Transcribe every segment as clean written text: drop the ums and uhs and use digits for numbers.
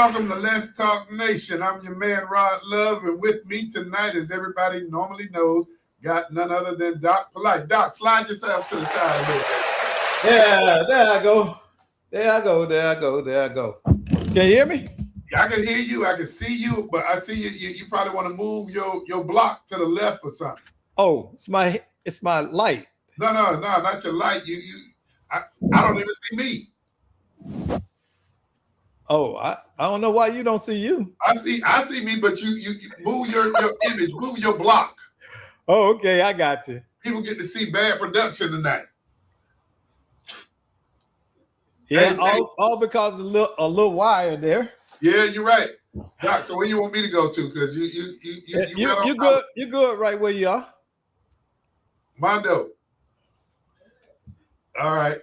welcome to Let's Talk Nation. I'm your man, Rod Love, and with me tonight, as everybody normally knows, got none other than Doc Polite. Doc, slide yourself to the side a little bit. Yeah, there I go. Can you hear me? Yeah, I can hear you. I can see you, but I see you probably want to move your block to the left or something. Oh, it's my light. No, not your light. I don't even see me. Oh, I don't know why you don't see you. I see me, but you move your image, move your block. Oh, okay, I got you. People get to see bad production tonight. Yeah, all because of a little wire there. Yeah, you're right, Doc. So where you want me to go to? Because you good right where you are. Mondo. All right.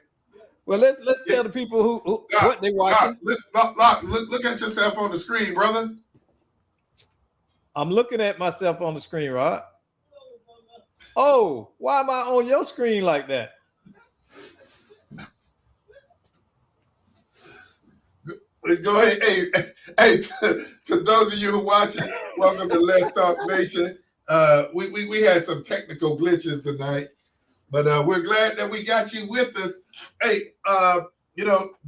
Well, let's tell the people who Doc, what they watching. Doc, look at yourself on the screen, brother. I'm looking at myself on the screen, Rod. Oh, why am I on your screen like that? Go ahead. Hey, to those of you who are watching, welcome to Let's Talk Nation. We had some technical glitches tonight, but we're glad that we got you with us. Hey,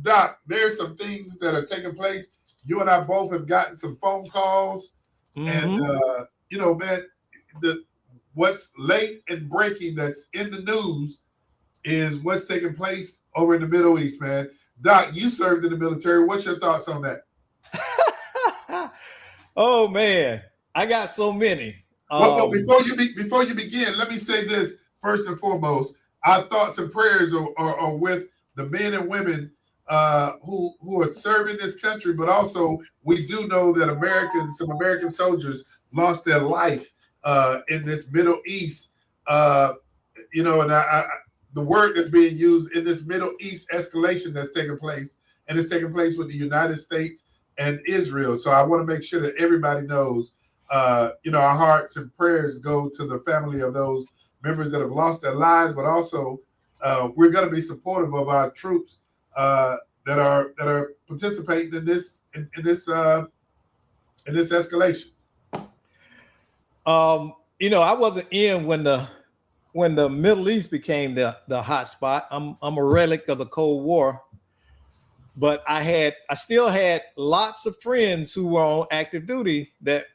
Doc, there's some things that are taking place. You and I both have gotten some phone calls, and man, what's late and breaking that's in the news is what's taking place over in the Middle East, man. Doc, you served in the military. What's your thoughts on that? Oh man, I got so many. Well, before you begin, let me say this first and foremost. Our thoughts and prayers are with the men and women who are serving this country, but also we do know that some American soldiers lost their life in this Middle East. And the word that's being used in this Middle East escalation that's taking place, and it's taking place with the United States and Israel. So I want to make sure that everybody knows, our hearts and prayers go to the family of those members that have lost their lives, but also we're going to be supportive of our troops that are participating in this escalation. I wasn't in when the Middle East became the hot spot. I'm a relic of the Cold War, but I still had lots of friends who were on active duty that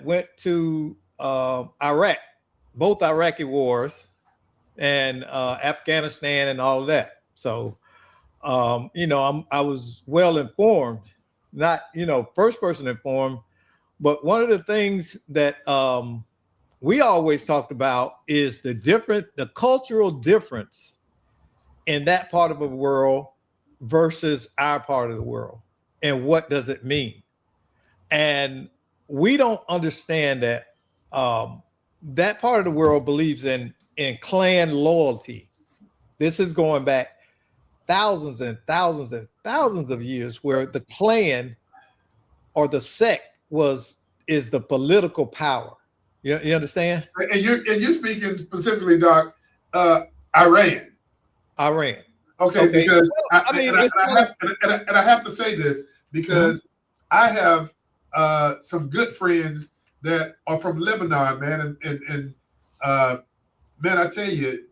went to Iraq, both Iraqi wars and Afghanistan and all of that. So, I was well informed, not first person informed, but one of the things that we always talked about is the cultural difference in that part of the world versus our part of the world. And what does it mean? And we don't understand that that part of the world believes in clan loyalty. This is going back thousands and thousands and thousands of years, where the clan or the sect is the political power. You understand? And you're speaking specifically, Doc, Iran. Okay, because I have to say this because I have some good friends that are from Lebanon, man, and man, I tell you,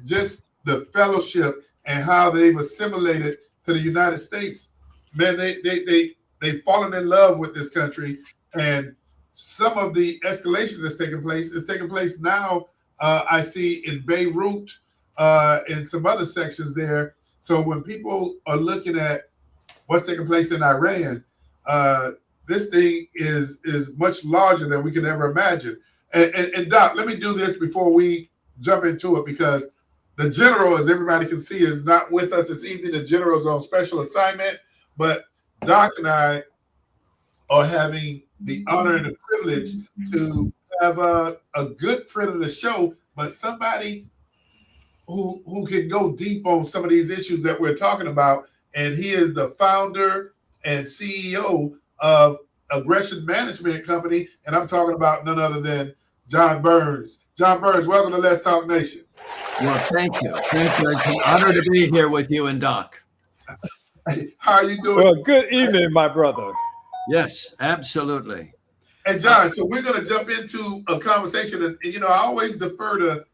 just the fellowship and how they've assimilated to the United States, man, they've fallen in love with this country. And some of the escalation that's taking place is taking place now. I see in Beirut and some other sections there. So when people are looking at what's taking place in Iran, this thing is much larger than we could ever imagine. And Doc, let me do this before we jump into it, because the general, as everybody can see, is not with us this evening. The general is on special assignment, but Doc and I are having the honor and the privilege to have a good friend of the show, but somebody who can go deep on some of these issues that we're talking about. And he is the founder and CEO of Aggression Management Company, and I'm talking about none other than John Burns. John Burns, welcome to Let's Talk Nation. Well, thank you. It's an honor to be here with you and Doc. Hey, how are you doing? Well, good evening, my brother. Yes, absolutely. And John, so we're going to jump into a conversation, and I always defer to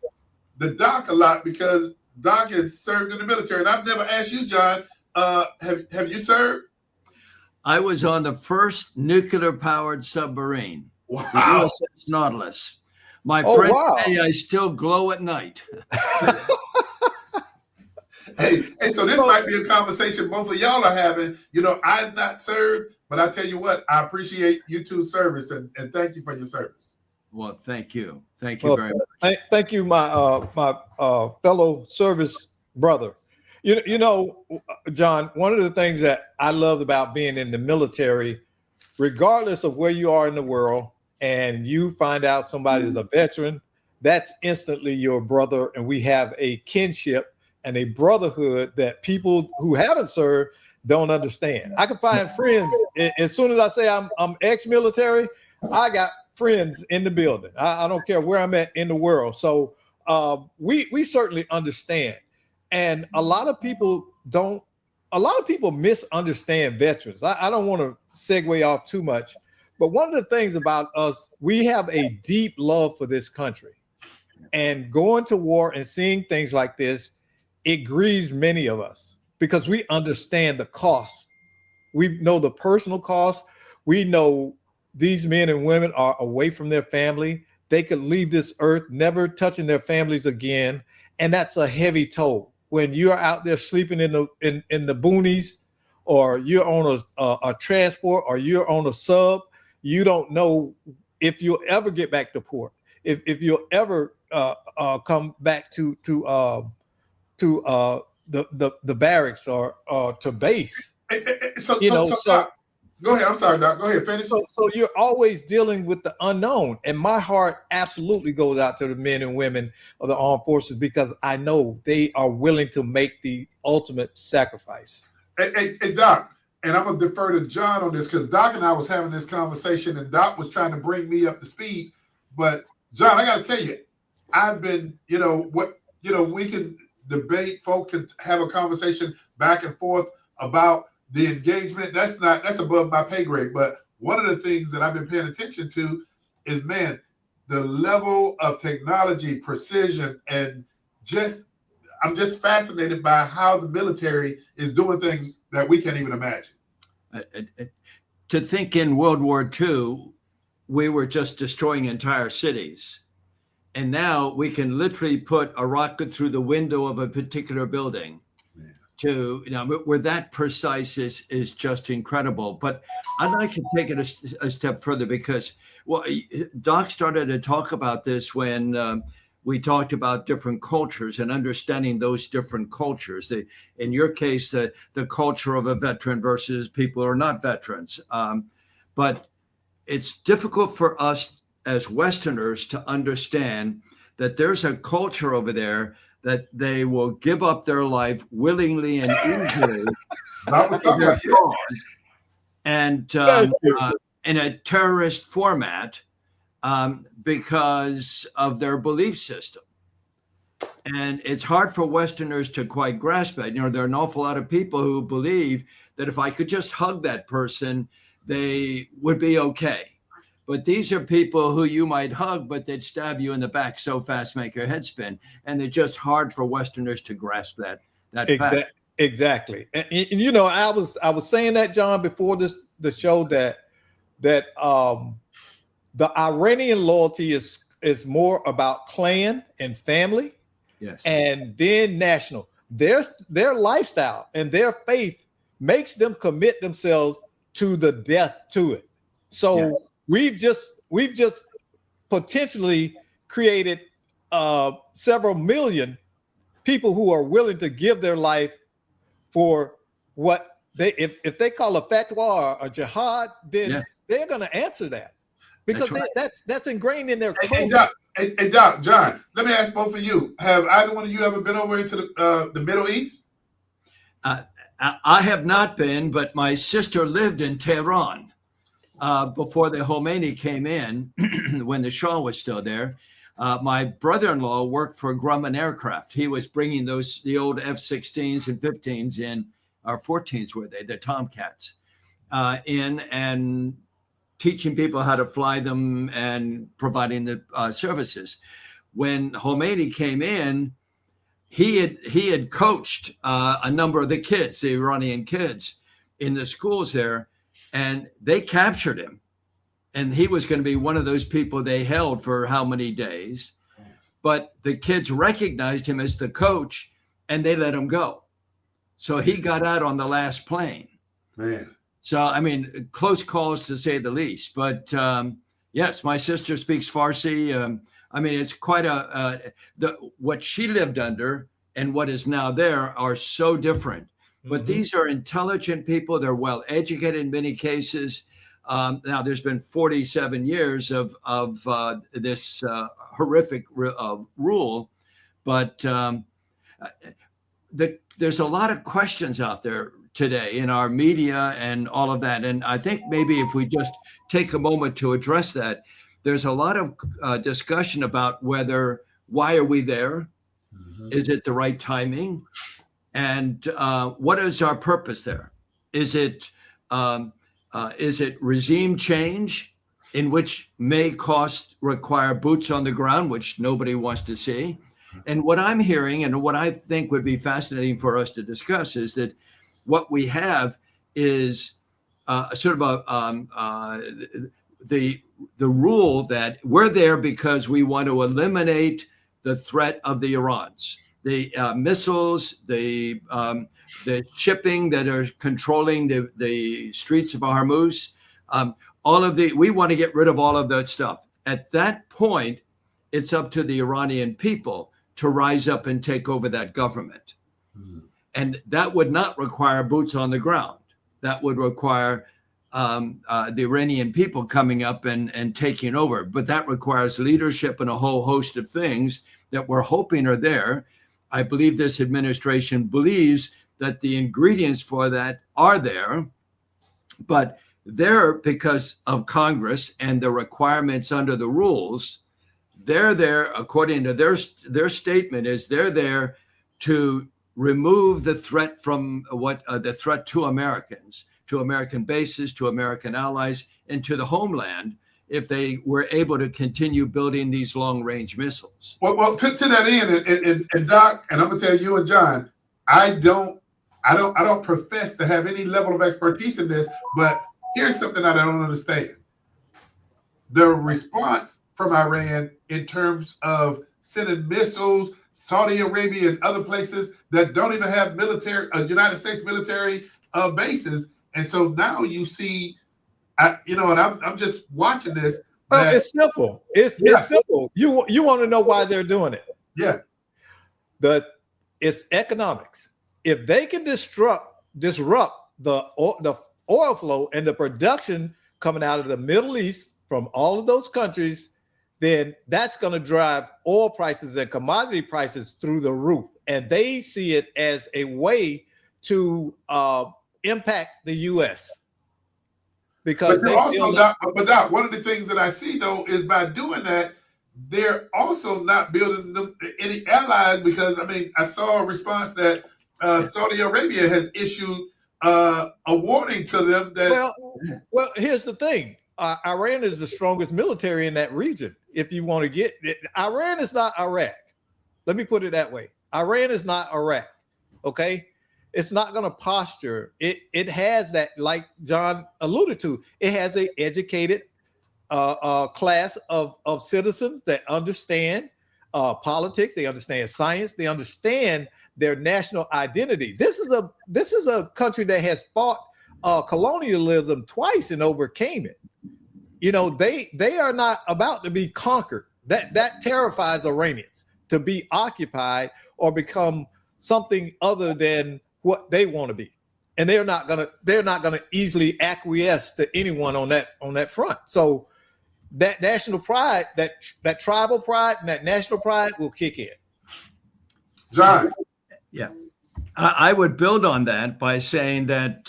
the Doc a lot because Doc has served in the military, and I've never asked you, John, have you served? I was on the first nuclear-powered submarine, wow. the USS Nautilus. My friends say I still glow at night. Hey, so this might be a conversation both of y'all are having. I've not served, but I tell you what, I appreciate you two's service, and thank you for your service. Well, thank you. Thank you very much. Thank you, my fellow service brother. John, one of the things that I loved about being in the military, regardless of where you are in the world, and you find out somebody is a veteran, that's instantly your brother, and we have a kinship and a brotherhood that people who haven't served don't understand. I can find friends as soon as I say I'm ex-military. I got friends in the building. I don't care where I'm at in the world. So we certainly understand. And a lot of people misunderstand veterans. I don't want to segue off too much, but one of the things about us, we have a deep love for this country. And going to war and seeing things like this, it grieves many of us because we understand the cost. We know the personal cost. We know these men and women are away from their family. They could leave this earth, never touching their families again. And that's a heavy toll. When you're out there sleeping in the boonies, or you're on a transport, or you're on a sub, you don't know if you'll ever get back to port, if you'll ever come back to the barracks or to base. So go ahead. I'm sorry, Doc. Go ahead. Finish. So you're always dealing with the unknown, and my heart absolutely goes out to the men and women of the armed forces because I know they are willing to make the ultimate sacrifice. Hey, Doc, and I'm gonna defer to John on this because Doc and I was having this conversation, and Doc was trying to bring me up to speed. But John, I got to tell you, I've been, we can debate, folk can have a conversation back and forth about the engagement. That's above my pay grade. But one of the things that I've been paying attention to is, man, the level of technology, precision, and I'm just fascinated by how the military is doing things that we can't even imagine. To think in World War II, we were just destroying entire cities. And now we can literally put a rocket through the window of a particular building. Where that precise is just incredible. But I'd like to take it a step further because, Doc started to talk about this when we talked about different cultures and understanding those different cultures. In your case, the culture of a veteran versus people who are not veterans. But it's difficult for us as Westerners to understand that there's a culture over there that they will give up their life willingly and easily and in a terrorist format because of their belief system. And it's hard for Westerners to quite grasp that. There are an awful lot of people who believe that if I could just hug that person, they would be okay. But these are people who you might hug, but they'd stab you in the back so fast, make your head spin. And they're just hard for Westerners to grasp that fact. Exactly. And I was saying that, John, before the show that the Iranian loyalty is more about clan and family, yes, and then national. Their lifestyle and their faith makes them commit themselves to the death to it. So. Yeah. We've just potentially created several million people who are willing to give their life for what if they call a fatwa or a jihad, then they're going to answer that because that's ingrained in their culture. Hey, Doc, John, let me ask both of you: have either one of you ever been over into the Middle East? I have not been, but my sister lived in Tehran. Before the Khomeini came in, when the Shah was still there, my brother-in-law worked for Grumman Aircraft. He was bringing the old F-16s and 15s or 14s were they, the Tomcats, in and teaching people how to fly them and providing the services. When Khomeini came in, he had coached a number of the kids, the Iranian kids, in the schools there, and they captured him. And he was going to be one of those people they held for how many days. But the kids recognized him as the coach, and they let him go. So he got out on the last plane. Man. So, I mean, close calls to say the least. But yes, my sister speaks Farsi. I mean, it's quite what she lived under and what is now there are so different. But these are intelligent people. They're well educated in many cases. Now, there's been 47 years of this horrific rule, but there's a lot of questions out there today in our media and all of that. And I think maybe if we just take a moment to address that, there's a lot of discussion about why are we there? Is it the right timing? And what is our purpose there? Is it regime change, in which may require boots on the ground, which nobody wants to see? And what I'm hearing, and what I think would be fascinating for us to discuss, is that what we have is sort of the rule that we're there because we want to eliminate the threat of the Irans, the missiles, the shipping that are controlling the streets of Hormuz, we want to get rid of all of that stuff. At that point, it's up to the Iranian people to rise up and take over that government. And that would not require boots on the ground. That would require the Iranian people coming up and taking over. But that requires leadership and a whole host of things that we're hoping are there. I believe this administration believes that the ingredients for that are there, but they're because of Congress and the requirements under the rules. They're there, according to their statement, is they're there to remove the threat from the threat to Americans, to American bases, to American allies, and to the homeland, if they were able to continue building these long-range missiles. Well, to that end, and Doc, and I'm gonna tell you and John, I don't profess to have any level of expertise in this, but here's something that I don't understand. The response from Iran in terms of sending missiles, Saudi Arabia and other places that don't even have military, United States military bases. And so now you see, and I'm just watching this. It's simple. It's simple. You want to know why they're doing it. Yeah. It's economics. If they can disrupt the oil flow and the production coming out of the Middle East from all of those countries, then that's going to drive oil prices and commodity prices through the roof. And they see it as a way to impact the U.S. Because but Doc, one of the things that I see though is by doing that, they're also not building them any allies, because I saw a response that Saudi Arabia has issued a warning to them that. Well, here's the thing. Iran is the strongest military in that region. If you want to get Iran is not Iraq. Let me put it that way. Iran is not Iraq. Okay. It's not going to posture. It has that, like John alluded to, it has an educated class of citizens that understand politics. They understand science. They understand their national identity. This is a country that has fought colonialism twice and overcame it. They are not about to be conquered. That terrifies Iranians, to be occupied or become something other than what they want to be. And they're not gonna easily acquiesce to anyone on that front. So that national pride, that tribal pride and that national pride will kick in. John. Yeah. I would build on that by saying that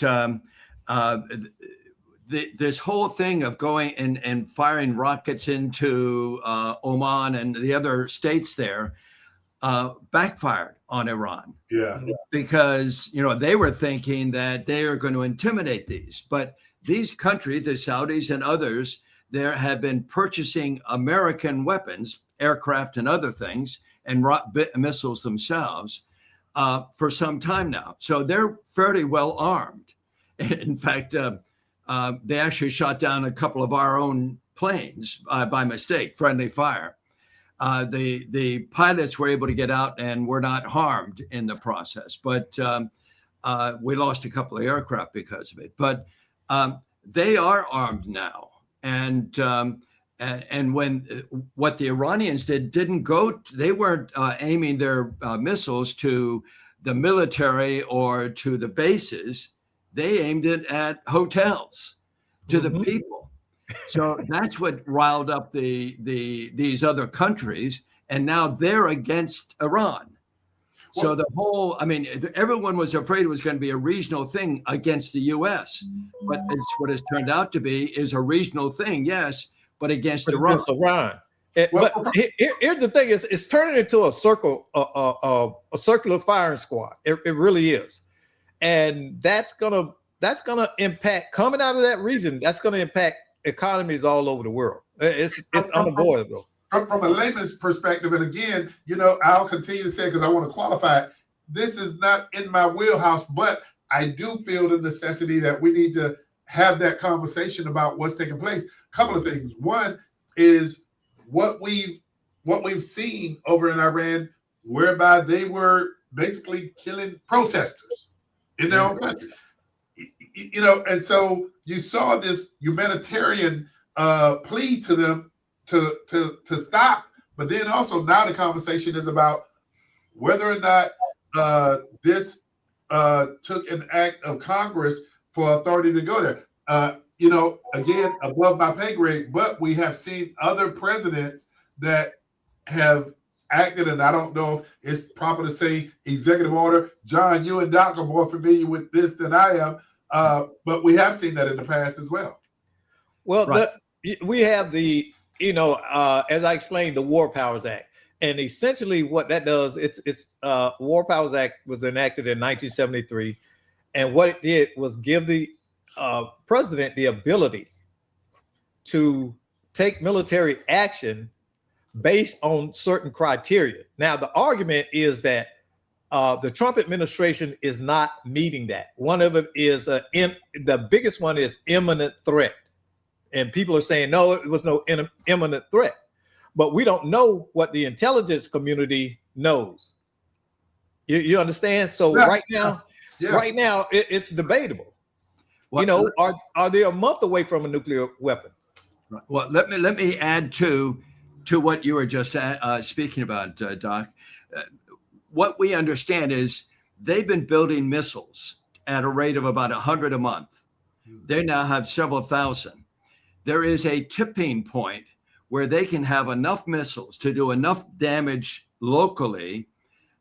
this whole thing of going and firing rockets into Oman and the other states there, backfired on Iran. Yeah. Because, they were thinking that they are going to intimidate these. But these countries, the Saudis and others, there have been purchasing American weapons, aircraft and other things, and missiles themselves for some time now. So they're fairly well armed. In fact, they actually shot down a couple of our own planes by mistake, friendly fire. The pilots were able to get out and were not harmed in the process, but we lost a couple of aircraft because of it. But they are armed now, and when what the Iranians didn't go, they weren't aiming their missiles to the military or to the bases. They aimed it at hotels, to the people. So that's what riled up these other countries, and now they're against Iran. So the whole, everyone was afraid it was going to be a regional thing against the U.S., but it's what it's turned out to be is a regional thing, yes, but against Iran. But here's the thing: it's turning into a circular firing squad. It really is, and that's gonna impact coming out of that region. That's gonna impact economies all over the world. It's unavoidable. From a layman's perspective, and again, I'll continue to say, because I want to qualify it, this is not in my wheelhouse, but I do feel the necessity that we need to have that conversation about what's taking place. A couple of things. One is what we've seen over in Iran, whereby they were basically killing protesters in their own country. And so you saw this humanitarian plea to them to stop, but then also now the conversation is about whether or not this took an act of Congress for authority to go there. Again, above my pay grade, but we have seen other presidents that have acted, and I don't know if it's proper to say executive order. John, you and Doc are more familiar with this than I am, but we have seen that in the past as well. Well, right. We have the, as I explained, the War Powers Act. And essentially what that does, it's War Powers Act was enacted in 1973. And what it did was give the president the ability to take military action based on certain criteria. Now, the argument is that the Trump administration is not meeting that. One of it is the biggest one is imminent threat. And people are saying, no, it was no imminent threat. But we don't know what the intelligence community knows. You understand? So yeah. right now, it's debatable. Well, are they a month away from a nuclear weapon? Well, let me add to what you were just speaking about, Doc. What we understand is they've been building missiles at a rate of about 100 a month. They now have several thousand. There is a tipping point where they can have enough missiles to do enough damage locally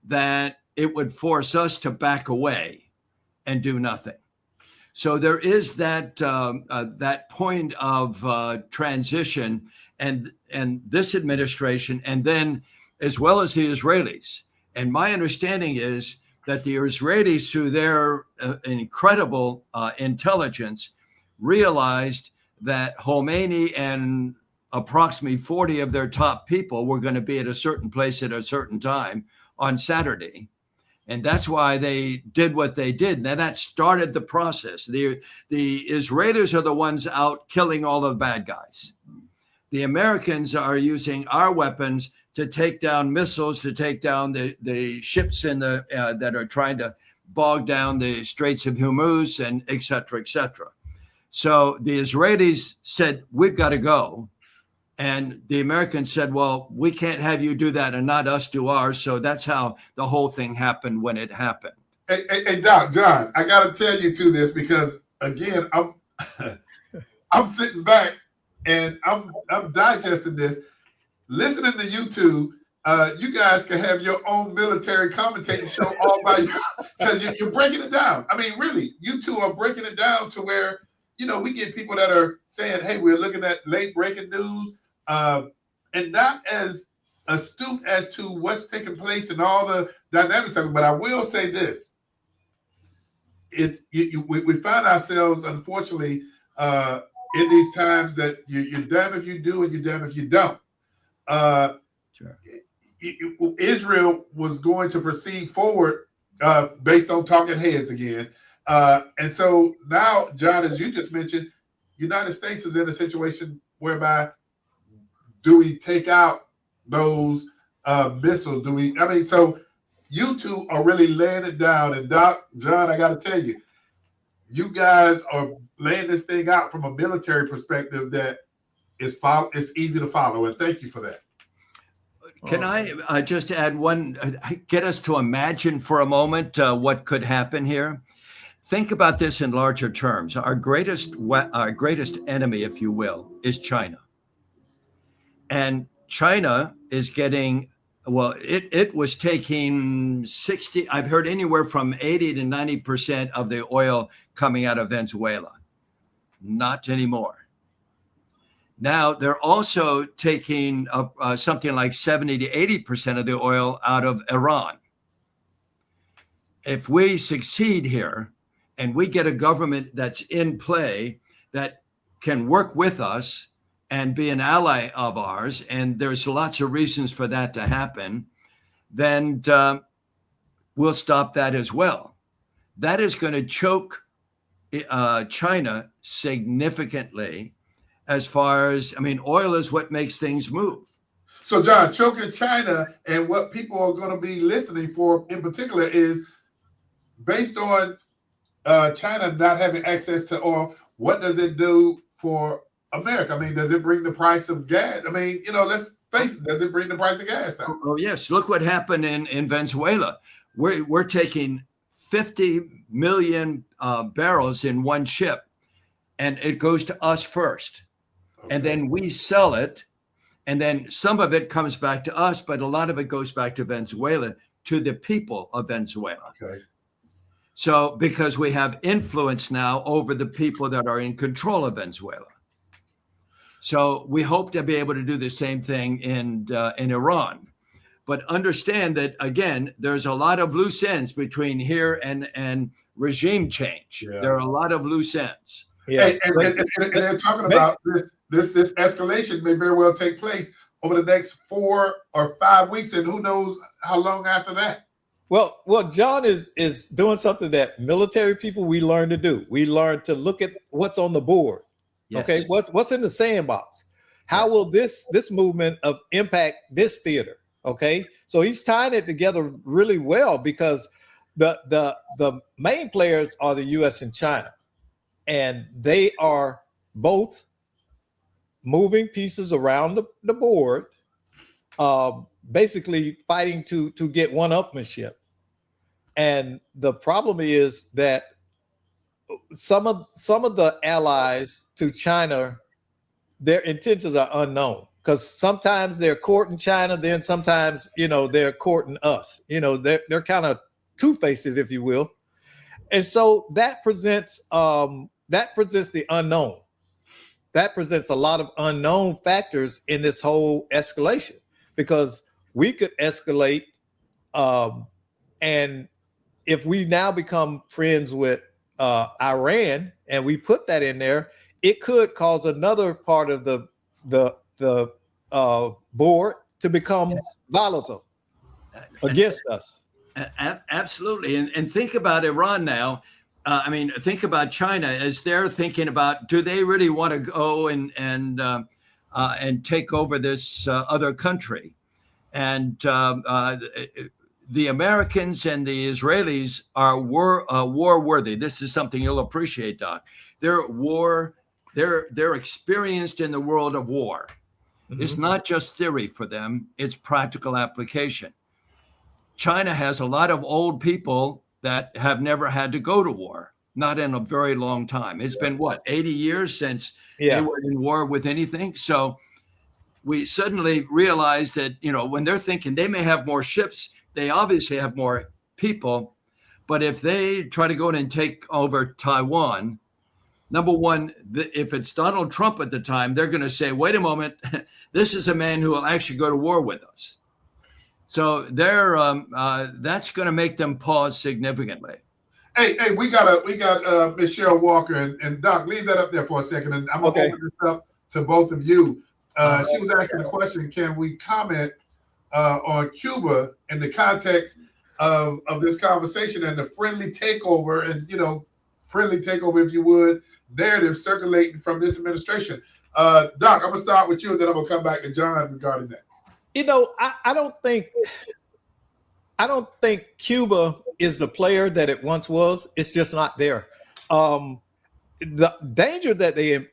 that it would force us to back away and do nothing. So there is that point of transition, and this administration, and then as well as the Israelis. And my understanding is that the Israelis, through their incredible intelligence, realized that Khomeini and approximately 40 of their top people were going to be at a certain place at a certain time on Saturday. And that's why they did what they did. Now that started the process. The Israelis are the ones out killing all the bad guys. The Americans are using our weapons to take down missiles, to take down the ships in that are trying to bog down the Straits of Hormuz, and et cetera, et cetera. So the Israelis said, we've got to go. And the Americans said, well, we can't have you do that and not us do ours. So that's how the whole thing happened when it happened. Hey, Doc, John, I got to tell you to this because, again, I'm sitting back and I'm digesting this. Listening to YouTube, you guys can have your own military commentating show all by you because you're breaking it down. I mean, really, you two are breaking it down to where, we get people that are saying, hey, we're looking at late breaking news. And not as astute as to what's taking place and all the dynamics of it. But I will say this: we find ourselves, unfortunately, in these times that you're damn if you do and you're damn if you don't. Sure. Israel was going to proceed forward based on talking heads again. And so now, John, as you just mentioned, United States is in a situation whereby do we take out those missiles? So you two are really laying it down. And John, I got to tell you, you guys are laying this thing out from a military perspective that it's easy to follow. And thank you for that. Can I just add one, get us to imagine for a moment what could happen here? Think about this in larger terms. Our greatest enemy, if you will, is China. And China is getting, well, it was taking 60, I've heard anywhere from 80 to 90% of the oil coming out of Venezuela. Not anymore. Now they're also taking something like 70 to 80% of the oil out of Iran. If we succeed here and we get a government that's in play that can work with us and be an ally of ours, and there's lots of reasons for that to happen, then we'll stop that as well. That is going to choke China significantly. As far as, oil is what makes things move. So, John, choking China, and what people are going to be listening for in particular is based on China not having access to oil, what does it do for America? Does it bring the price of gas? Let's face it, does it bring the price of gas down? Oh, yes. Look what happened in Venezuela. We're taking 50 million barrels in one ship, and it goes to us first. Okay. And then we sell it, and then some of it comes back to us, but a lot of it goes back to Venezuela, to the people of Venezuela. Okay. So because we have influence now over the people that are in control of Venezuela. So we hope to be able to do the same thing in Iran. But understand that, again, there's a lot of loose ends between here and regime change. Yeah. There are a lot of loose ends. Yeah. And they're talking about this escalation may very well take place over the next 4 or 5 weeks, and who knows how long after that. Well, John is doing something that military people we learn to do. We learn to look at what's on the board. Yes. Okay, what's in the sandbox? How will this movement impact this theater? Okay, so he's tying it together really well, because the main players are the U.S. and China, and they are both moving pieces around the board, basically fighting to get one-upmanship. And the problem is that some of the allies to China, their intentions are unknown, because sometimes they're courting China, then sometimes they're courting us. They're kind of two-faced, if you will, and so that presents the unknown. That presents a lot of unknown factors in this whole escalation, because we could escalate, and if we now become friends with Iran and we put that in there, it could cause another part of the board to become volatile against us. Absolutely, and think about Iran now. Think about China as they're thinking about, do they really want to go and take over this other country? And the Americans and the Israelis are war worthy. This is something you'll appreciate, Doc. They're experienced in the world of war. Mm-hmm. It's not just theory for them, it's practical application. China has a lot of old people that have never had to go to war, not in a very long time. It's been 80 years since they were in war with anything. So we suddenly realize that, when they're thinking they may have more ships, they obviously have more people. But if they try to go in and take over Taiwan, number one, if it's Donald Trump at the time, they're going to say, wait a moment, this is a man who will actually go to war with us. So that's going to make them pause significantly. Hey, we got Miss Cheryl Walker and Doc. Leave that up there for a second, and I'm gonna open this up to both of you. She was asking the question: can we comment on Cuba in the context of this conversation and the friendly takeover, and friendly takeover, if you would, narrative circulating from this administration? Doc, I'm gonna start with you, and then I'm gonna come back to John regarding that. I don't think Cuba is the player that it once was. It's just not there. The danger that they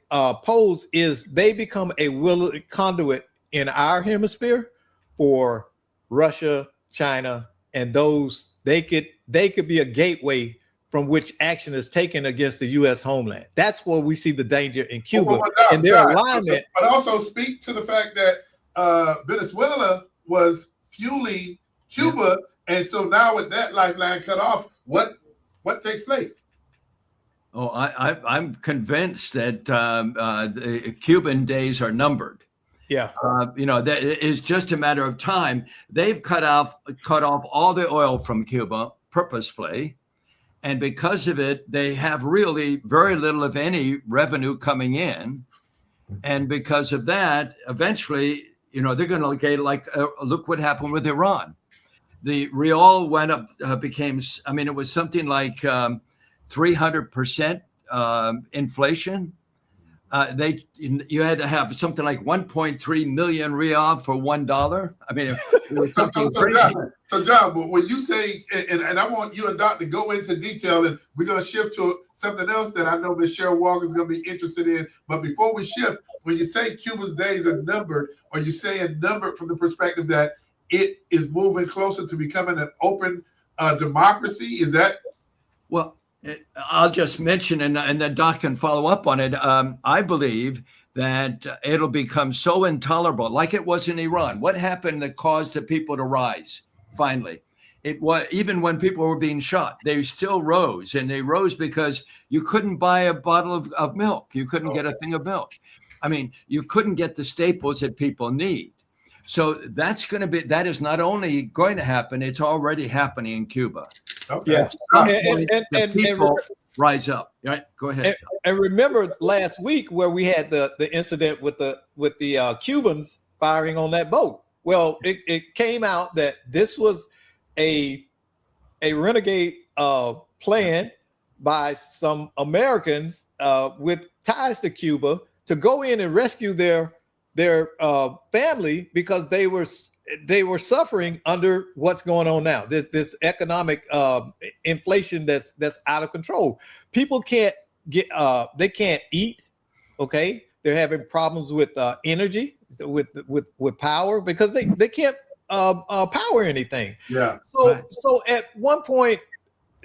pose is they become a willing conduit in our hemisphere for Russia, China, and those. They could be a gateway from which action is taken against the U.S. homeland. That's where we see the danger in Cuba and their alignment. But also speak to the fact that Venezuela was fueling Cuba. And so now with that lifeline cut off, what takes place? Oh, I'm convinced that the Cuban days are numbered. Yeah. That is just a matter of time. They've cut off all the oil from Cuba purposefully. And because of it, they have really very little, if any, revenue coming in. And because of that, eventually, they're going to get look what happened with Iran. The real went up, it was something like 300% inflation. You had to have something like 1.3 million real for $1. I mean, it was something crazy. So John, when you say, and I want you and Doc to go into detail, and we're going to shift to something else that I know Ms. Cheryl Walker is going to be interested in. But before we shift, when you say Cuba's days are numbered, are you saying numbered from the perspective that it is moving closer to becoming an open democracy? Is that? Well, I'll just mention, and then Doc can follow up on it. I believe that it'll become so intolerable, like it was in Iran. What happened that caused the people to rise? Finally, it was even when people were being shot, they still rose, and they rose because you couldn't buy a bottle of milk. You couldn't get a thing of milk. I mean, you couldn't get the staples that people need. So that is not only going to happen, it's already happening in Cuba. Okay. Yeah. And people rise up. Right? Go ahead. And remember last week where we had the incident with the Cubans firing on that boat. Well, it came out that this was a renegade plan by some Americans with ties to Cuba to go in and rescue their family because they were suffering under what's going on now. This economic inflation that's out of control. People can't they can't eat. Okay, they're having problems with energy, with power because they can't power anything. Yeah. So at one point,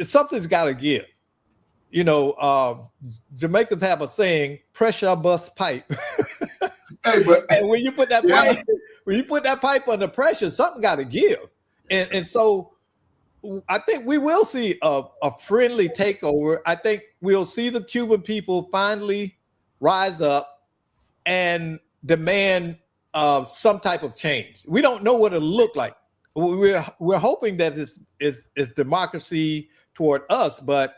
something's got to give. Jamaicans have a saying: "Pressure busts pipe." Hey, and when you put that pipe under pressure, something got to give. And so I think we will see a friendly takeover. I think we'll see the Cuban people finally rise up and demand some type of change. We don't know what it'll look like. We're hoping that is democracy toward us, but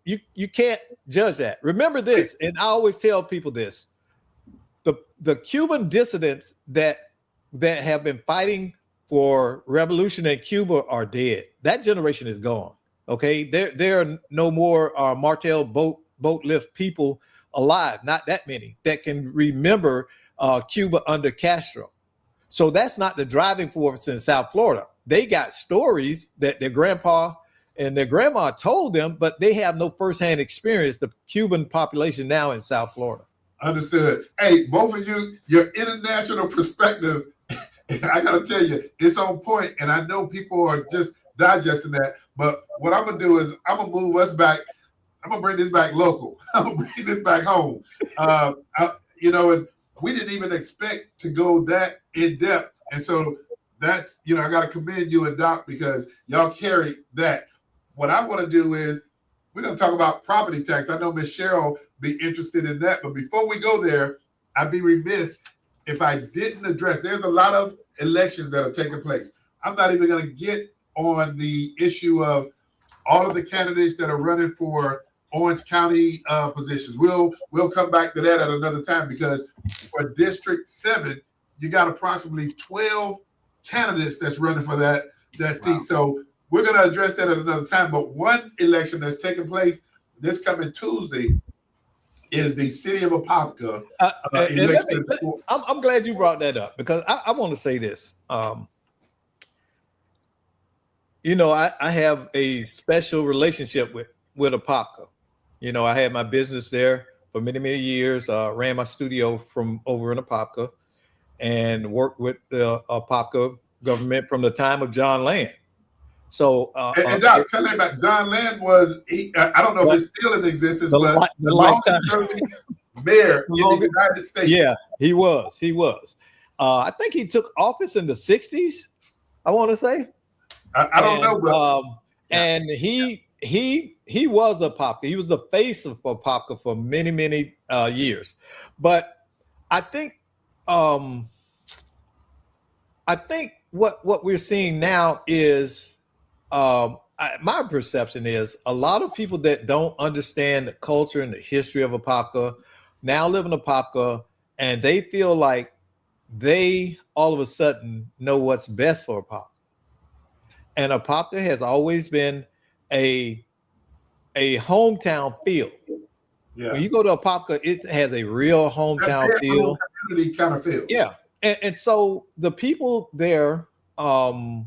you can't judge that. Remember this, and I always tell people this: the Cuban dissidents that have been fighting for revolution in Cuba are dead. That generation is gone. Okay, there are no more Martel boat lift people alive. Not that many that can remember Cuba under Castro. So that's not the driving force in South Florida. They got stories that their grandpa and their grandma told them, but they have no firsthand experience. The Cuban population now in South Florida. Understood. Hey, both of you, your international perspective, I got to tell you, it's on point, and I know people are just digesting that. But what I'm going to do is I'm going to move us back. I'm going to bring this back local. I'm going to bring this back home. And we didn't even expect to go that in depth. And so that's, I got to commend you and Doc because y'all carried that. What I want to do is we're going to talk about property tax. I know Ms. Cheryl be interested in that. But before we go there, I'd be remiss if I didn't address, there's a lot of elections that are taking place. I'm not even going to get on the issue of all of the candidates that are running for Orange County positions. We'll come back to that at another time, because for District 7, you got approximately 12 candidates that's running for that seat. Wow. So we're going to address that at another time. But one election that's taking place this coming Tuesday is the city of Apopka. I'm glad you brought that up, because I want to say this. You know, I have a special relationship with Apopka. You know, I had my business there for many, many years. Ran my studio from over in Apopka, and worked with the Apopka government from the time of John Land. So, and Doc, tell me about John Land. I don't know if it's still in existence, but the longest serving mayor in the United States. Yeah, he was. I think he took office in the 60s, I want to say. I don't know, but and he was Apopka. He was the face of Apopka for many, many years. But I think what we're seeing now is, my perception is, a lot of people that don't understand the culture and the history of Apopka now live in Apopka, and they feel like they all of a sudden know what's best for Apopka. And Apopka has always been a hometown feel. Yeah. When you go to Apopka, it has a real hometown feel. Community kind of feel. Yeah. And so the people there, the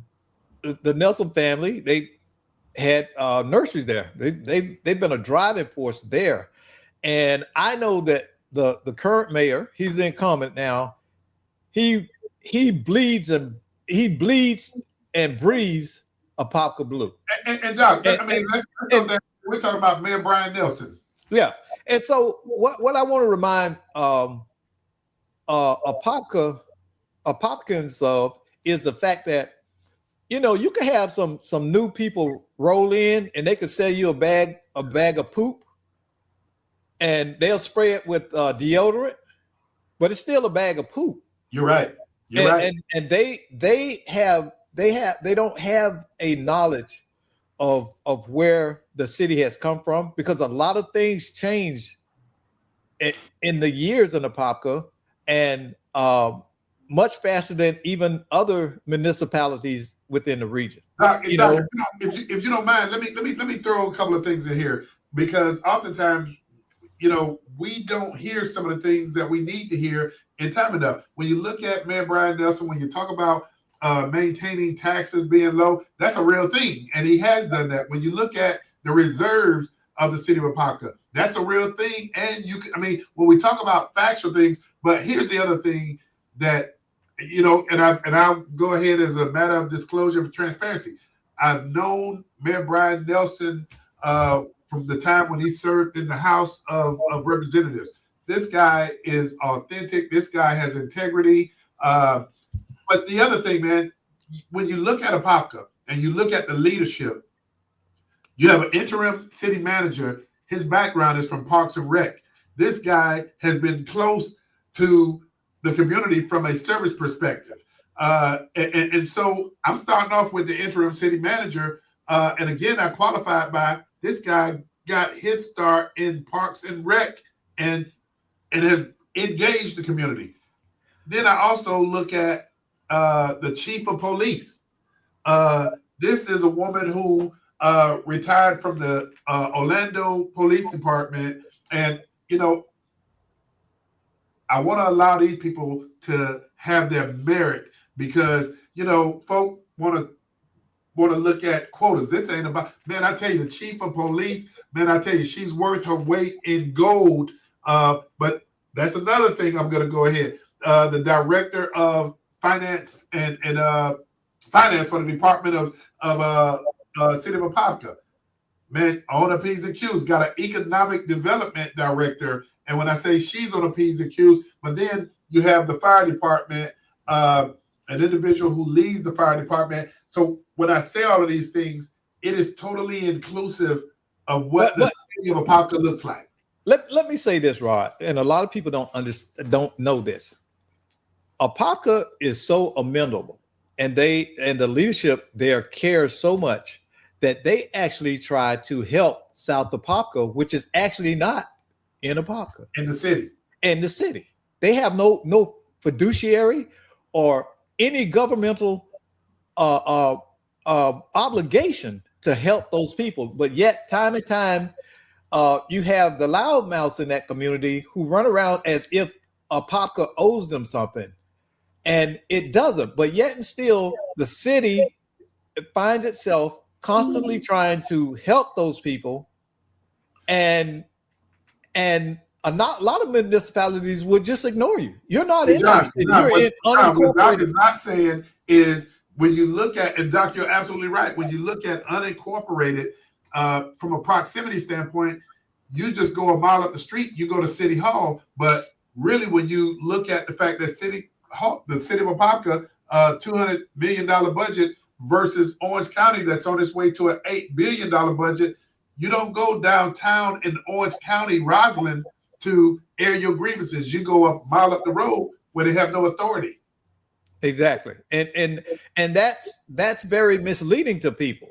Nelson family, they had nurseries there. They've been a driving force there. And I know that the current mayor, he's the incumbent now, he bleeds and breathes Apopka blue. And Doc, we're talking about Mayor Brian Nelson. Yeah. And so what I want to remind Apopkans of is the fact that, you know, you could have some new people roll in and they could sell you a bag of poop, and they'll spray it with deodorant, but it's still a bag of poop. You're right. You're right. And they don't have a knowledge of where the city has come from, because a lot of things change in the years in Apopka, and much faster than even other municipalities within the region. If you don't mind, let me throw a couple of things in here, because oftentimes, you know, we don't hear some of the things that we need to hear in time enough. When you look at Mayor Brian Nelson, when you talk about maintaining taxes being low, that's a real thing, and he has done that. When you look at the reserves of the city of Apopka, that's a real thing. And when we talk about factual things, but here's the other thing that, you know, and I'll go ahead as a matter of disclosure and transparency. I've known Mayor Brian Nelson from the time when he served in the House of Representatives. This guy is authentic. This guy has integrity. But the other thing, man, when you look at Apopka and you look at the leadership, you have an interim city manager. His background is from Parks and Rec. This guy has been close to the community from a service perspective. And so I'm starting off with the interim city manager. And again, I qualified by this guy got his start in Parks and Rec and has engaged the community. Then I also look at the chief of police. This is a woman who retired from the Orlando Police Department. And, you know, I want to allow these people to have their merit, because, you know, folk want to look at quotas. This ain't about, man, I tell you, the chief of police, man, I tell you, she's worth her weight in gold. But that's another thing. I'm going to go ahead. The director of finance and finance for the Department of City of Apopka, man, on a P's and Q's, got an economic development director. And when I say she's on a P's and Q's, but then you have the fire department, an individual who leads the fire department. So when I say all of these things, it is totally inclusive of what the city of Apopka looks like. Let me say this, Rod, and a lot of people don't know this. Apopka is so amenable, and the leadership there cares so much that they actually try to help South Apopka, which is actually not in Apopka. In the city. In the city. They have no fiduciary or any governmental obligation to help those people. But yet, time and time, you have the loudmouths in that community who run around as if Apopka owes them something. And it doesn't. But yet and still, the city finds itself constantly trying to help those people. And a lot of municipalities would just ignore you. You're not in that city. You're in unincorporated. What Doc is not saying is when you look at, and Doc, you're absolutely right. When you look at unincorporated, from a proximity standpoint, you just go a mile up the street, you go to City Hall. But really, when you look at the fact that the city of Apopka, $200 million budget versus Orange County that's on its way to an $8 billion budget, you don't go downtown in Orange County, Roslyn, to air your grievances. You go a mile up the road where they have no authority. Exactly, and that's very misleading to people.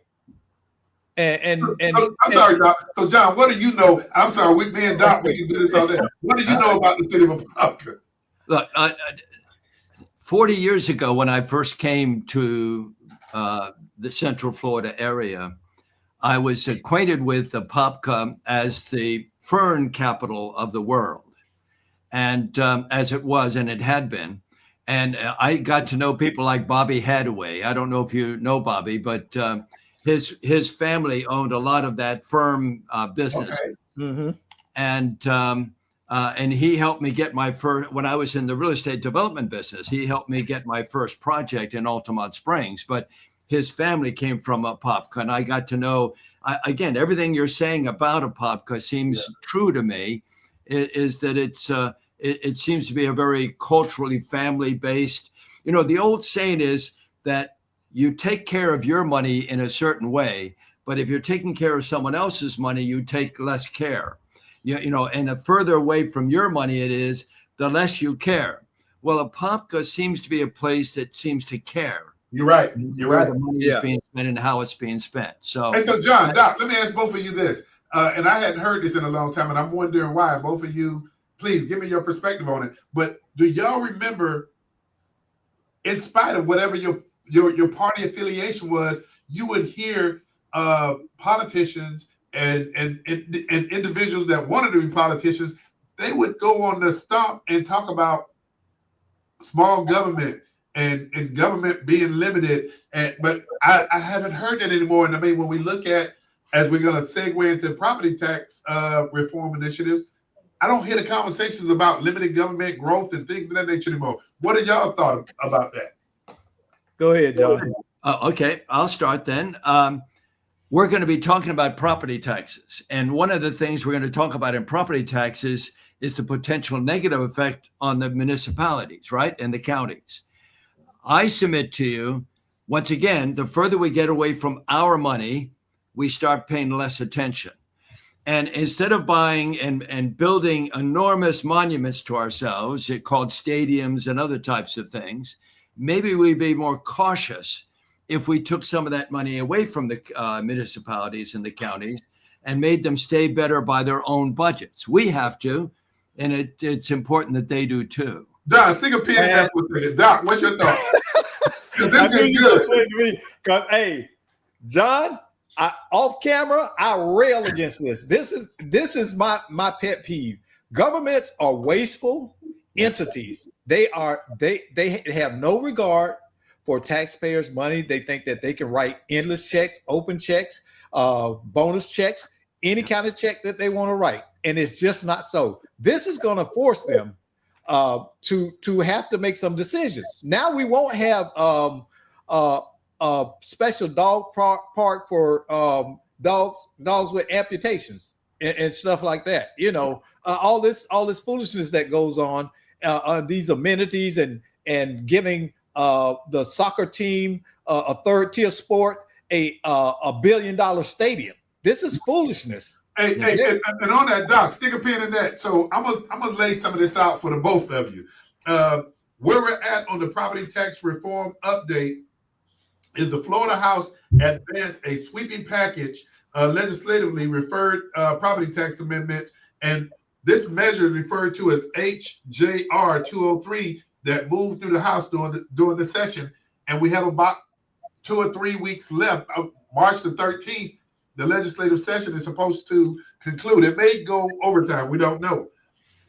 And I'm sorry, Doc. So, John, what do you know? I'm sorry, me and Doc, we can do this all day. What do you know about the city of Apopka? Look, 40 years ago, when I first came to the Central Florida area, I was acquainted with Apopka as the fern capital of the world, and as it was, and it had been. And I got to know people like Bobby Hadaway. I don't know if you know Bobby, but his family owned a lot of that fern business. Okay. Mm-hmm. And he helped me get my first, when I was in the real estate development business, he helped me get my first project in Altamont Springs. But his family came from Apopka, and I got to know, again, everything you're saying about Apopka seems true to me, is that it seems to be a very culturally family-based. You know, the old saying is that you take care of your money in a certain way, but if you're taking care of someone else's money, you take less care. You know, and the further away from your money it is, the less you care. Well, Apopka seems to be a place that seems to care. You're right. You're right. The money is being spent and how it's being spent. So, hey, so John, Doc, let me ask both of you this. And I hadn't heard this in a long time, and I'm wondering why. Both of you, please give me your perspective on it. But do y'all remember, in spite of whatever your party affiliation was, you would hear politicians and individuals that wanted to be politicians, they would go on the stump and talk about small government and government being limited. But I haven't heard that anymore. And I mean, when we look at, as we're going to segue into property tax reform initiatives, I don't hear the conversations about limited government growth and things of that nature anymore. What are y'all thought about that? Go ahead, John. Okay, I'll start then. We're going to be talking about property taxes. And one of the things we're going to talk about in property taxes is the potential negative effect on the municipalities, right? And the counties. I submit to you, once again, the further we get away from our money, we start paying less attention. And instead of buying and building enormous monuments to ourselves, called stadiums and other types of things, maybe we'd be more cautious if we took some of that money away from the municipalities and the counties and made them stay better by their own budgets. We have to, and it's important that they do too. John, stick a pin in that for a second. Doc, what's your thought? This is good. Because, hey, John, off camera, I rail against this. This is my pet peeve. Governments are wasteful entities. They have no regard for taxpayers' money. They think that they can write endless checks, open checks, bonus checks, any kind of check that they want to write. And it's just not so. This is going to force them to have to make some decisions. Now we won't have a special dog park for dogs with amputations and stuff like that. You know, all this foolishness that goes on these amenities and giving the soccer team a third tier sport a $1 billion stadium. This is foolishness. Hey, and on that, Doc, stick a pin in that. So I'm gonna lay some of this out for the both of you. Where we're at on the property tax reform update is the Florida House advanced a sweeping package legislatively referred property tax amendments, and this measure is referred to as HJR 203 that moved through the House during the session, and we have about 2 or 3 weeks left. March the 13th, the legislative session is supposed to conclude. It may go overtime, we don't know,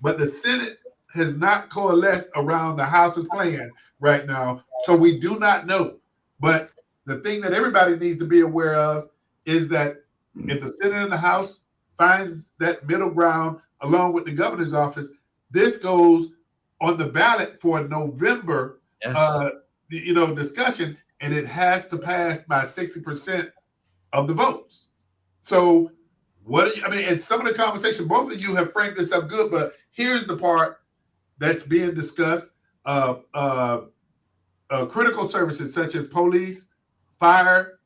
but the Senate has not coalesced around the House's plan right now, so we do not know. But the thing that everybody needs to be aware of is that if the Senate and the House finds that middle ground along with the governor's office, this goes on the ballot for a November discussion, and it has to pass by 60% of the votes. So and some of the conversation, both of you have framed this up good, but here's the part that's being discussed. Critical services such as police, fire,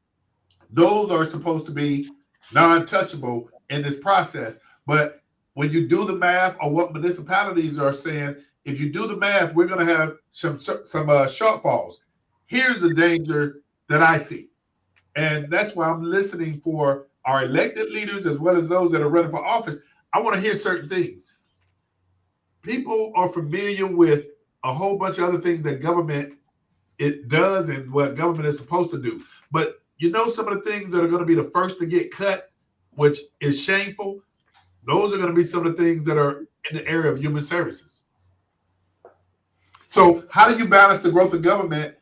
those are supposed to be non-touchable in this process. But when you do the math on what municipalities are saying, if you do the math, we're going to have some shortfalls. Here's the danger that I see. And that's why I'm listening for our elected leaders as well as those that are running for office. I want to hear certain things. People are familiar with a whole bunch of other things that government it does and what government is supposed to do. But some of the things that are going to be the first to get cut, which is shameful, those are going to be some of the things that are in the area of human services. So how do you balance the growth of government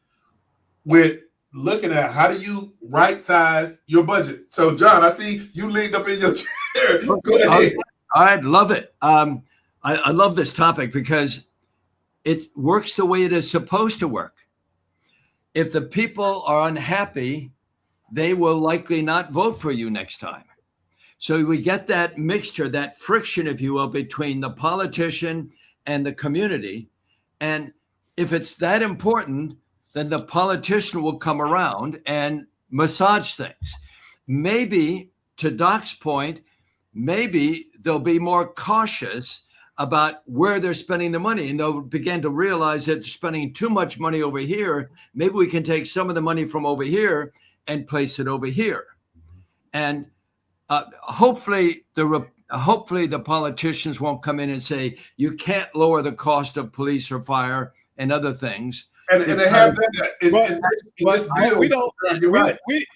with looking at how do you right size your budget? So John, I see you leaned up in your chair. Go ahead. I love it. I love this topic because it works the way it is supposed to work. If the people are unhappy, they will likely not vote for you next time. So we get that mixture, that friction, if you will, between the politician and the community. And if it's that important, then the politician will come around and massage things. Maybe, to Doc's point, maybe they'll be more cautious about where they're spending the money, and they'll begin to realize that they're spending too much money over here. Maybe we can take some of the money from over here and place it over here. And hopefully the politicians won't come in and say, you can't lower the cost of police or fire and other things. And they have that.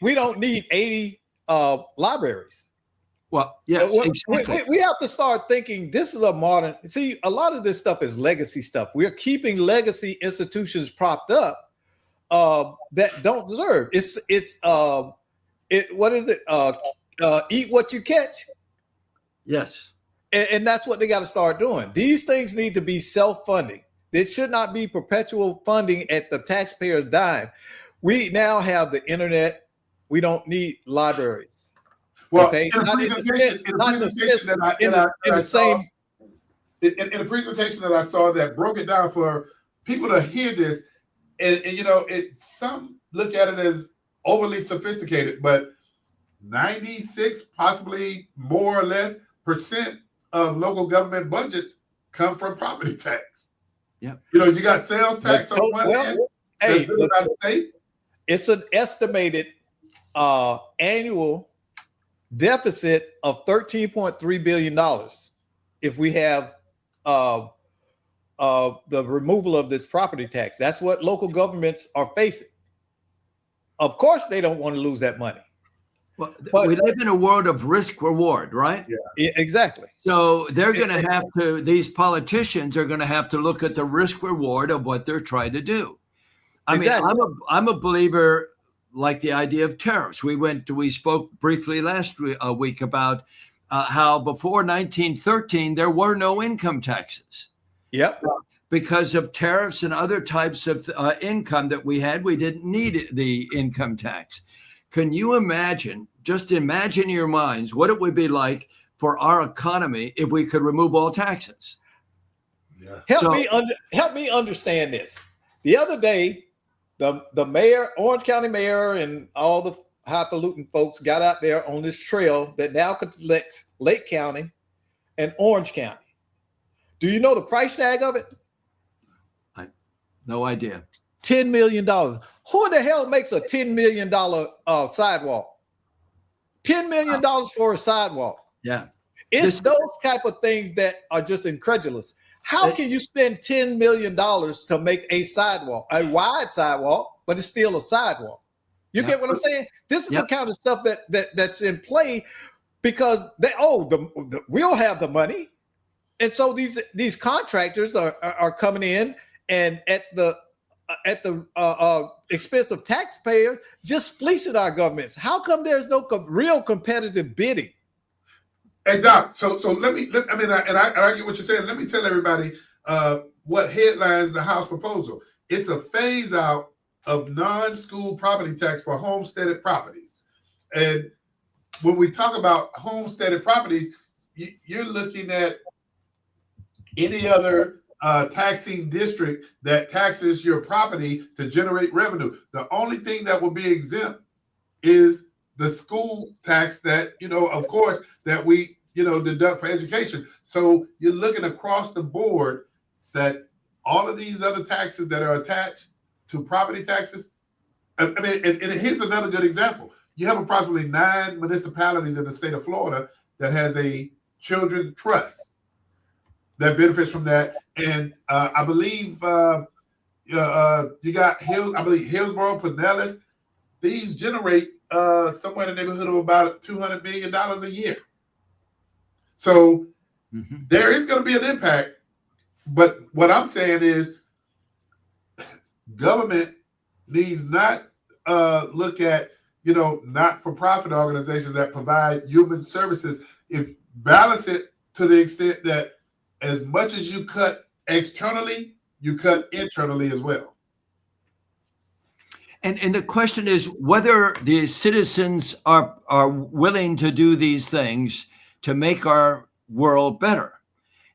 We don't need 80 libraries. Well, yes, exactly. We have to start thinking this is a modern. See, a lot of this stuff is legacy stuff. We're keeping legacy institutions propped up that don't deserve. What is it? Eat what you catch. Yes, and that's what they got to start doing. These things need to be self-funding. There should not be perpetual funding at the taxpayer's dime. We now have the internet. We don't need libraries. Well, okay, in the presentation that I saw that broke it down for people to hear this, and some look at it as overly sophisticated, but 96, possibly more or less, % of local government budgets come from property tax. Yeah, you got sales tax on one hand. Hey, it's an estimated annual deficit of $13.3 billion if we have the removal of this property tax. That's what local governments are facing. Of course, they don't want to lose that money. Well, we live in a world of risk reward, right? Yeah, exactly. So they're going to have to, these politicians are going to have to look at the risk reward of what they're trying to do. I mean, I'm a believer, like the idea of tariffs. We spoke briefly last week about how before 1913, there were no income taxes. Yep. Because of tariffs and other types of income that we had, we didn't need the income tax. Can you imagine, just imagine in your minds, what it would be like for our economy if we could remove all taxes? Yeah. Help me understand this. The other day, the mayor, Orange County mayor, and all the highfalutin folks got out there on this trail that now connects Lake County and Orange County. Do you know the price tag of it? No idea. $10 million. Who the hell makes a $10 million sidewalk? $10 million for a sidewalk. Yeah. It's those type of things that are just incredulous. How can you spend $10 million to make a sidewalk, a wide sidewalk, but it's still a sidewalk? You get what I'm saying? This is the kind of stuff that's in play because we'll have the money. And so these contractors are coming in and at the expense of taxpayers, just fleecing our governments. How come there's no real competitive bidding? Hey Doc, so let me. I get what you're saying. Let me tell everybody what headlines the House proposal. It's a phase out of non-school property tax for homesteaded properties, and when we talk about homesteaded properties, you're looking at any other taxing district that taxes your property to generate revenue. The only thing that will be exempt is the school tax that, of course, that we, deduct for education. So you're looking across the board that all of these other taxes that are attached to property taxes. And here's another good example. You have approximately 9 municipalities in the state of Florida that has a children's trust that benefits from that. And I believe you got Hillsborough, Pinellas. These generate somewhere in the neighborhood of about $200 million a year. So there is going to be an impact. But what I'm saying is government needs not look at, not-for-profit organizations that provide human services. If balance it to the extent that as much as you cut externally, you cut internally as well. And the question is whether the citizens are willing to do these things to make our world better.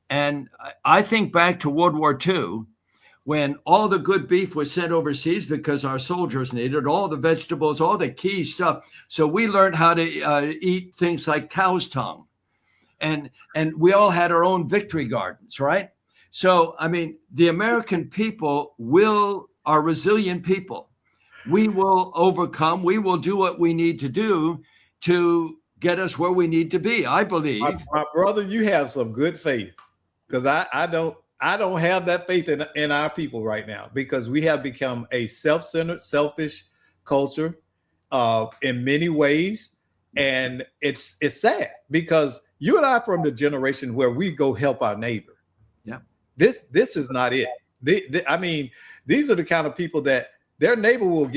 And I think back to World War II, when all the good beef was sent overseas because our soldiers needed all the vegetables, all the key stuff. So we learned how to eat things like cow's tongue. And we all had our own victory gardens, right? So, the American people are resilient people. We will overcome. We will do what we need to do to get us where we need to be, I believe. My brother, you have some good faith, because I don't have that faith in our people right now, because we have become a self-centered, selfish culture in many ways. And it's sad, because you and I are from the generation where we go help our neighbor. Yeah. This is not it. These are the kind of people that their neighbor will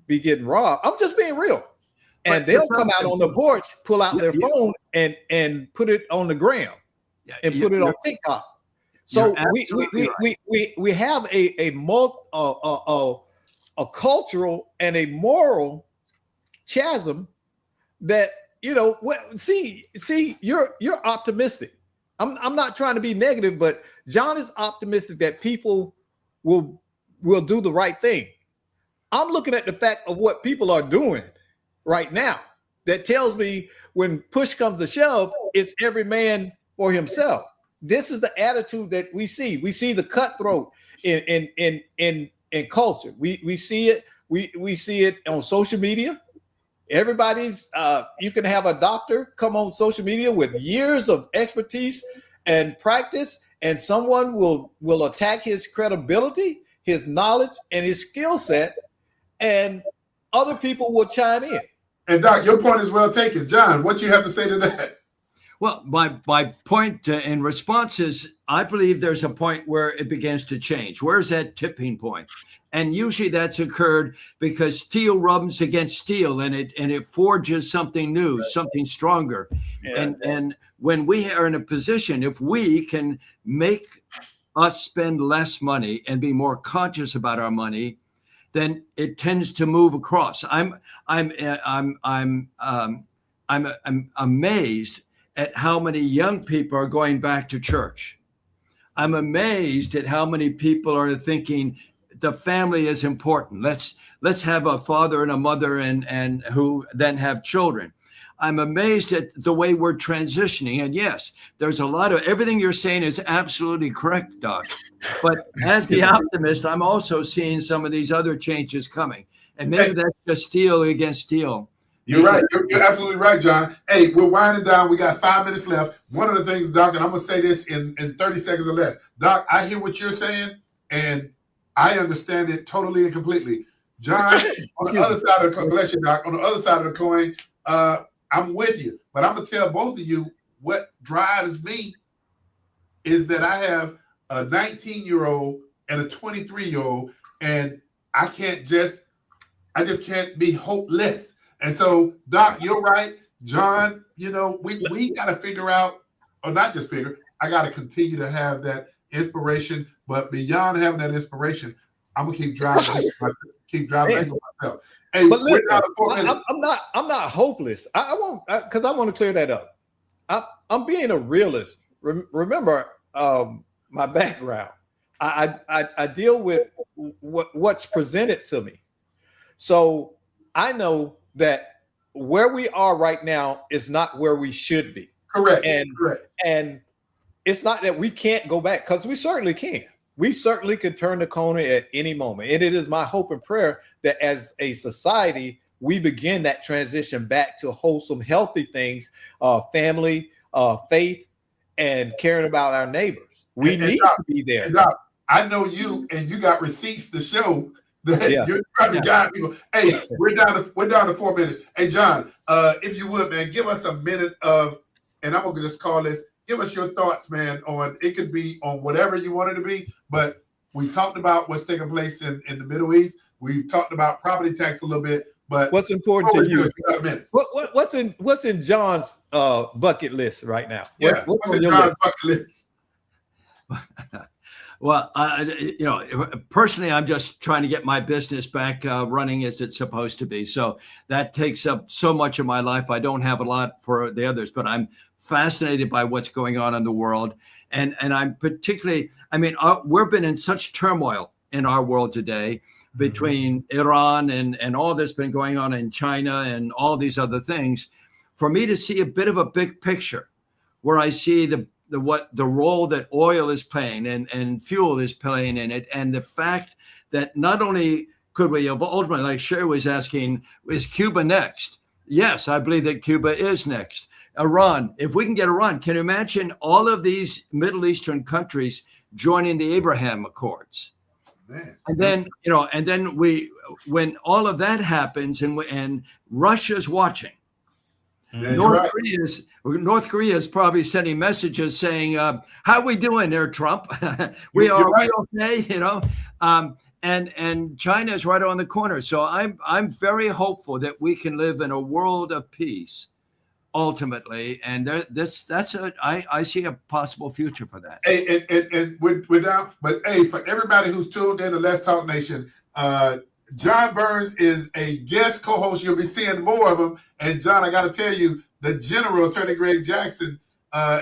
be getting robbed. I'm just being real. And they'll come out on the porch, pull out their phone and put it on the gram and put it on TikTok. So we have a cultural and a moral chasm that, see, you're optimistic. I'm not trying to be negative, but John is optimistic that people will do the right thing. I'm looking at the fact of what people are doing right now. That tells me when push comes to shove, it's every man for himself. This is the attitude that we see. We see the cutthroat in culture. We see it. We see it on social media. Everybody's you can have a doctor come on social media with years of expertise and practice, and someone will attack his credibility, his knowledge, and his skill set, and other people will chime in. And Doc, your point is well taken. John, what do you have to say to that? Well, my point in response is, I believe there's a point where it begins to change. Where's that tipping point? And usually that's occurred because steel rubs against steel, and it forges something new, something stronger. Yeah. And when we are in a position, if we can make us spend less money and be more conscious about our money, then it tends to move across. I'm amazed at how many young people are going back to church. I'm amazed at how many people are thinking the family is important. Let's have a father and a mother and who then have children. I'm amazed at the way we're transitioning. And yes, there's a lot of everything you're saying is absolutely correct, Doc. But as the optimist, I'm also seeing some of these other changes coming. And maybe that's just steel against steel. You're right. You're absolutely right, John. Hey, we're winding down. We got 5 minutes left. One of the things, Doc, and I'm going to say this in 30 seconds or less. Doc, I hear what you're saying, and I understand it totally and completely. John, on the other side of the coin, bless you, Doc, on the other side of the coin, I'm with you. But I'm going to tell both of you what drives me is that I have a 19-year-old and a 23-year-old, and I just can't be hopeless. And so, Doc, you're right. John, we got to figure out, or not just figure, I got to continue to have that inspiration. But beyond having that inspiration, I'm going to keep driving myself. Hey, but listen, I'm not hopeless. I won't, because I want to clear that up. I'm being a realist. Remember my background. I deal with what's presented to me. So I know that where we are right now is not where we should be. Correct. And it's not that we can't go back, because we certainly can. We certainly could turn the corner at any moment. And it is my hope and prayer that as a society, we begin that transition back to wholesome, healthy things, family, faith, and caring about our neighbors. We need to be there. Doc, I know you, and you got receipts to show that you're trying to guide people. Hey, we're down to 4 minutes. Hey, John, if you would, man, give us a minute of, and I'm gonna just call this, give us your thoughts, man, on, it could be on whatever you want it to be, but we talked about what's taking place in the Middle East. We've talked about property tax a little bit, but what's important to you? What's in John's bucket list right now? What's on your list? Bucket list? Well, personally, I'm just trying to get my business back running as it's supposed to be. So that takes up so much of my life. I don't have a lot for the others, but I'm fascinated by what's going on in the world. And I'm particularly, we've been in such turmoil in our world today between Iran and all that's been going on in China and all these other things. For me to see a bit of a big picture where I see the role that oil is playing and fuel is playing in it, and the fact that not only could we have ultimately, like Sherry was asking, is Cuba next? Yes, I believe that Cuba is next. Iran, if we can get Iran, can you imagine all of these Middle Eastern countries joining the Abraham Accords? Man. And then when all of that happens and Russia's watching, North Korea is probably sending messages saying, "How are we doing there, Trump? we okay?" And China is right on the corner. So I'm very hopeful that we can live in a world of peace, ultimately. And I see a possible future for that. Hey, and we're down. But hey, for everybody who's tuned in to Let's Talk Nation, John Burns is a guest co-host. You'll be seeing more of him. And John, I got to tell you, the General Attorney Greg Jackson,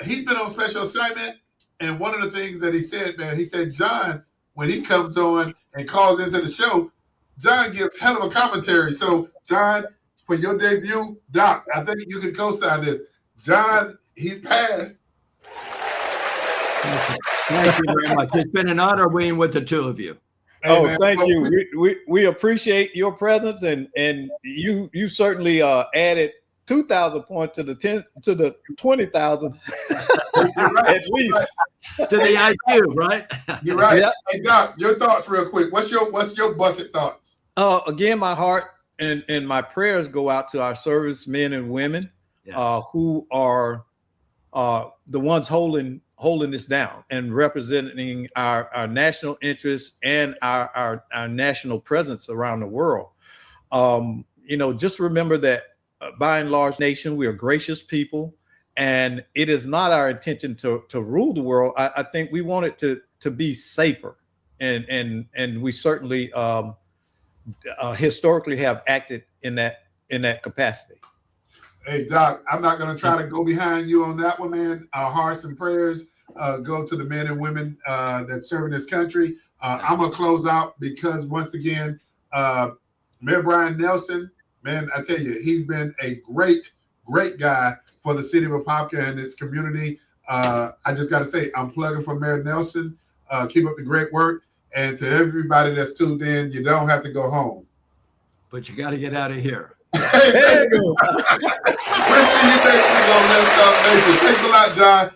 he's been on special assignment. And one of the things that he said, man, he said, John, when he comes on and calls into the show, John gives hell of a commentary. So, John, for your debut, Doc, I think you can co-sign this. John, he's passed. Thank you very much. It's been an honor being with the two of you. Thank you. We appreciate your presence, and you certainly added 2,000 points to the 20,000 at least to the IQ, right? You're right. Yeah. Hey Doc, your thoughts real quick. What's your bucket thoughts? Again, my heart and my prayers go out to our servicemen and women who are the ones holding this down and representing our national interests and our national presence around the world. Just remember that by and large nation, we are gracious people, and it is not our intention to rule the world. I think we want it to be safer, and we certainly historically have acted in that capacity. Hey Doc, I'm not going to try to go behind you on that one, man. Our hearts and prayers go to the men and women that serve in this country. I'm going to close out because once again, Mayor Brian Nelson, man, I tell you, he's been a great great guy for the city of Apopka and its community. I just got to say, I'm plugging for Mayor Nelson. Keep up the great work. And to everybody that's tuned in, you don't have to go home. But you got to get out of here. Thanks a lot, John.